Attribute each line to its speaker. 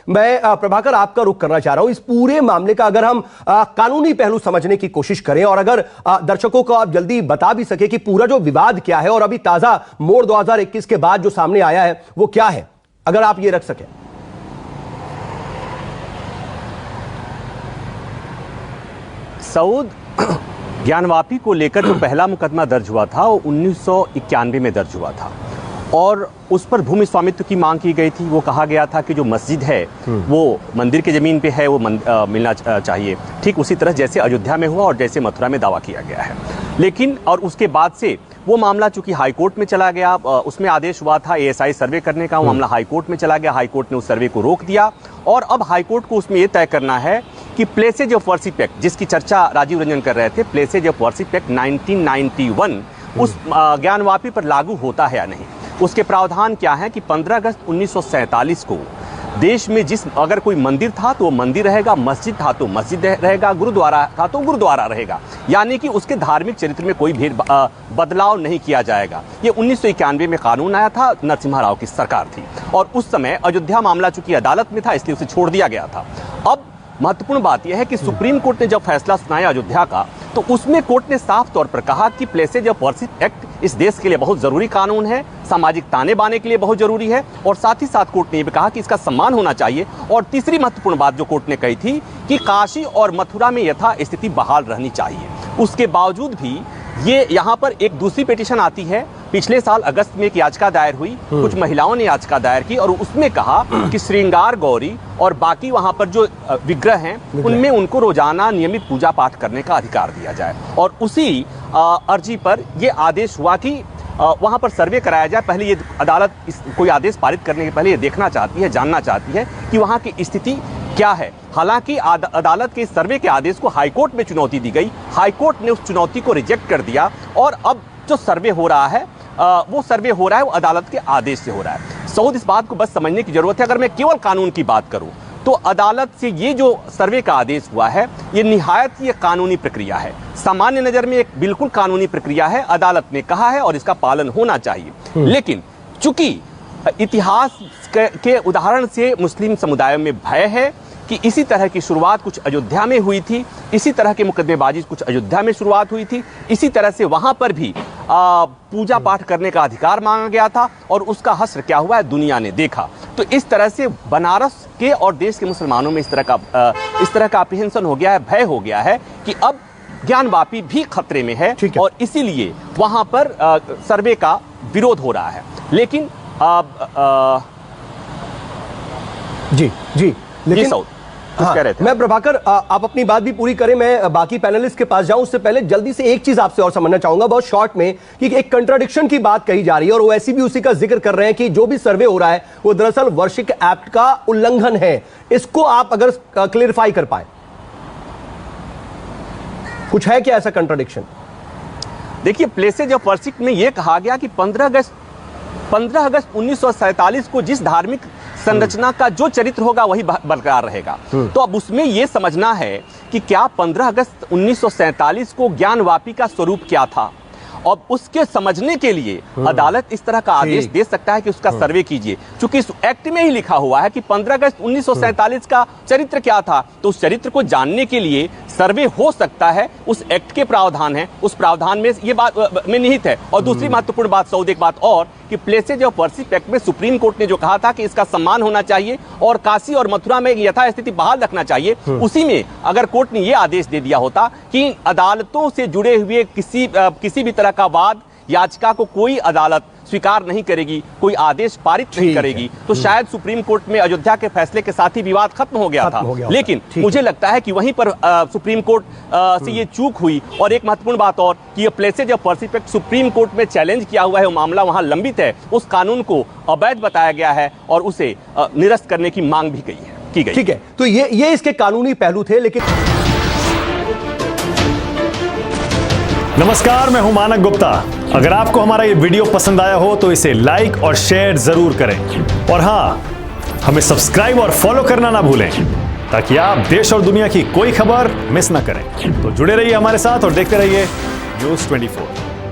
Speaker 1: मैं प्रभाकर आपका रुख करना चाह रहा हूं इस पूरे मामले का। अगर हम कानूनी पहलू समझने की कोशिश करें और अगर दर्शकों को आप जल्दी बता भी सके कि पूरा जो विवाद क्या है और अभी ताजा मोड़ 2021 के बाद जो सामने आया है वो क्या है, अगर आप ये रख सकें।
Speaker 2: सऊद, ज्ञानवापी को लेकर जो पहला मुकदमा दर्ज हुआ था वो 1991 में दर्ज हुआ था और उस पर भूमि स्वामित्व की मांग की गई थी। वो कहा गया था कि जो मस्जिद है वो मंदिर के ज़मीन पे है, वो मिलना चाहिए, ठीक उसी तरह जैसे अयोध्या में हुआ और जैसे मथुरा में दावा किया गया है। लेकिन और उसके बाद से वो मामला चूंकि हाई कोर्ट में चला गया, उसमें आदेश हुआ था एएसआई सर्वे करने का, वो मामला हाई कोर्ट में चला गया। हाई कोर्ट ने उस सर्वे को रोक दिया और अब हाई कोर्ट को उसमें ये तय करना है कि प्लेसेज ऑफ वर्शिप एक्ट, जिसकी चर्चा राजीव रंजन कर रहे थे, प्लेसेज ऑफ वर्शिप एक्ट 1991 उस ज्ञानवापी पर लागू होता है या नहीं। उसके प्रावधान क्या है कि 15 अगस्त 1947 को देश में अगर कोई मंदिर था तो वो मंदिर रहेगा, मस्जिद था तो मस्जिद रहेगा, गुरुद्वारा था तो गुरुद्वारा रहेगा, यानी कि उसके धार्मिक चरित्र में कोई बदलाव नहीं किया जाएगा। ये 1991 में कानून आया था, नरसिम्हा राव की सरकार थी और उस समय अयोध्या मामला चूंकि अदालत में था इसलिए उसे छोड़ दिया गया था। अब महत्वपूर्ण बात यह है कि सुप्रीम कोर्ट ने जब फैसला सुनाया अयोध्या का तो उसमें कोर्ट ने साफ तौर पर कहा कि प्लेसेज ऑफ वर्शिप एक्ट इस देश के लिए बहुत जरूरी कानून है, सामाजिक ताने बाने के लिए बहुत जरूरी है और साथ ही साथ कोर्ट ने यह भी कहा कि इसका सम्मान होना चाहिए। और तीसरी महत्वपूर्ण बात जो कोर्ट ने कही थी कि काशी और मथुरा में यथास्थिति बहाल रहनी चाहिए। उसके बावजूद भी ये यहाँ पर एक दूसरी पिटीशन आती है। पिछले साल अगस्त में एक याचिका दायर हुई, कुछ महिलाओं ने याचिका दायर की और उसमें कहा कि श्रृंगार गौरी और बाकी वहां पर जो विग्रह हैं उनमें उनको रोजाना नियमित पूजा पाठ करने का अधिकार दिया जाए। और उसी अर्जी पर यह आदेश हुआ कि वहां पर सर्वे कराया जाए। पहले ये अदालत कोई आदेश पारित करने के पहले ये देखना चाहती है, जानना चाहती है कि वहां की स्थिति क्या है। हालांकि अदालत के सर्वे के आदेश को हाईकोर्ट में चुनौती दी गई, हाईकोर्ट ने उस चुनौती को रिजेक्ट कर दिया और अब जो सर्वे हो रहा है वो सर्वे हो रहा है वो अदालत के आदेश से हो रहा है। सऊद, इस बात को बस समझने की जरूरत है। अगर मैं केवल कानून की बात करूं तो अदालत से ये जो सर्वे का आदेश हुआ है ये निहायत ये कानूनी प्रक्रिया है, सामान्य नजर में एक बिल्कुल कानूनी प्रक्रिया है, अदालत ने कहा है और इसका पालन होना चाहिए। लेकिन चूंकि इतिहास के उदाहरण से मुस्लिम समुदायों में भय है कि इसी तरह की शुरुआत कुछ अयोध्या में हुई थी, इसी तरह की मुकदमेबाजी कुछ अयोध्या में शुरुआत हुई थी, इसी तरह से वहां पर भी पूजा पाठ करने का अधिकार मांगा गया था और उसका हश्र क्या हुआ है दुनिया ने देखा। तो इस तरह से बनारस के और देश के मुसलमानों में इस तरह का अप्रीहेंशन हो गया है, भय हो गया है कि अब ज्ञानवापी भी खतरे में है और इसीलिए वहां पर सर्वे का विरोध हो रहा है। लेकिन
Speaker 1: जी लेकिन हाँ, मैं प्रभाकर आप अपनी बात भी पूरी करें, मैं बाकी पैनलिस्ट के पास जाऊं उससे पहले जल्दी से एक चीज आपसे और समझना चाहूंगा बहुत शॉर्ट में कि एक कंट्राडिक्शन की बात कही जा रही है और वो ऐसी भी उसी का जिक्र कर रहे हैं कि जो भी सर्वे हो रहा है वो दरअसल वर्शिप एक्ट का उल्लंघन है। इसको आप अगर क्लियरिफाई कर पाए, कुछ है क्या ऐसा कंट्राडिक्शन?
Speaker 2: देखिए, प्लेसेज ऑफ वर्शिप में यह कहा गया कि 15 अगस्त 1947 को जिस धार्मिक संरचना का जो चरित्र होगा वही बरकरार रहेगा। तो अब उसमें यह समझना है कि क्या 15 अगस्त 1947 को ज्ञानवापी का स्वरूप क्या था और उसके समझने के लिए अदालत इस तरह का आदेश दे सकता है कि उसका सर्वे कीजिए। चूंकि इस एक्ट में ही लिखा हुआ है कि 15 अगस्त 1947 का चरित्र क्या था, तो उस चरित्र को जानने के लिए सर्वे हो सकता है, उस एक्ट के प्रावधान है, उस प्रावधान में ये बात में निहित है। और दूसरी महत्वपूर्ण बात सऊद, एक बात और कि प्लेसेज ऑफ वर्शिप एक्ट में सुप्रीम कोर्ट ने जो कहा था कि इसका सम्मान होना चाहिए और काशी और मथुरा में यथास्थिति बहाल रखना चाहिए, उसी में अगर कोर्ट ने यह आदेश दे दिया होता कि अदालतों से जुड़े हुए किसी भी तरह का वाद याचिका को कोई अदालत स्वीकार नहीं करेगी, कोई आदेश पारित नहीं करेगी, तो शायद सुप्रीम कोर्ट में अयोध्या के फैसले के साथ ही विवाद खत्म हो गया था। लेकिन मुझे लगता है कि वहीं पर सुप्रीम कोर्ट से ये चूक हुई। और एक महत्वपूर्ण बात और कि ये places of worship act supreme court में चैलेंज किया हुआ है, वो मामला वहां लंबित है, उस कानून को अवैध बताया गया है और उसे निरस्त करने की मांग भी की गई।
Speaker 1: ठीक है, तो ये इसके कानूनी पहलू थे। लेकिन
Speaker 3: नमस्कार, मैं हूं मानक गुप्ता। अगर आपको हमारा ये वीडियो पसंद आया हो तो इसे लाइक और शेयर जरूर करें और हां, हमें सब्सक्राइब और फॉलो करना ना भूलें ताकि आप देश और दुनिया की कोई खबर मिस ना करें। तो जुड़े रहिए हमारे साथ और देखते रहिए न्यूज़ 24।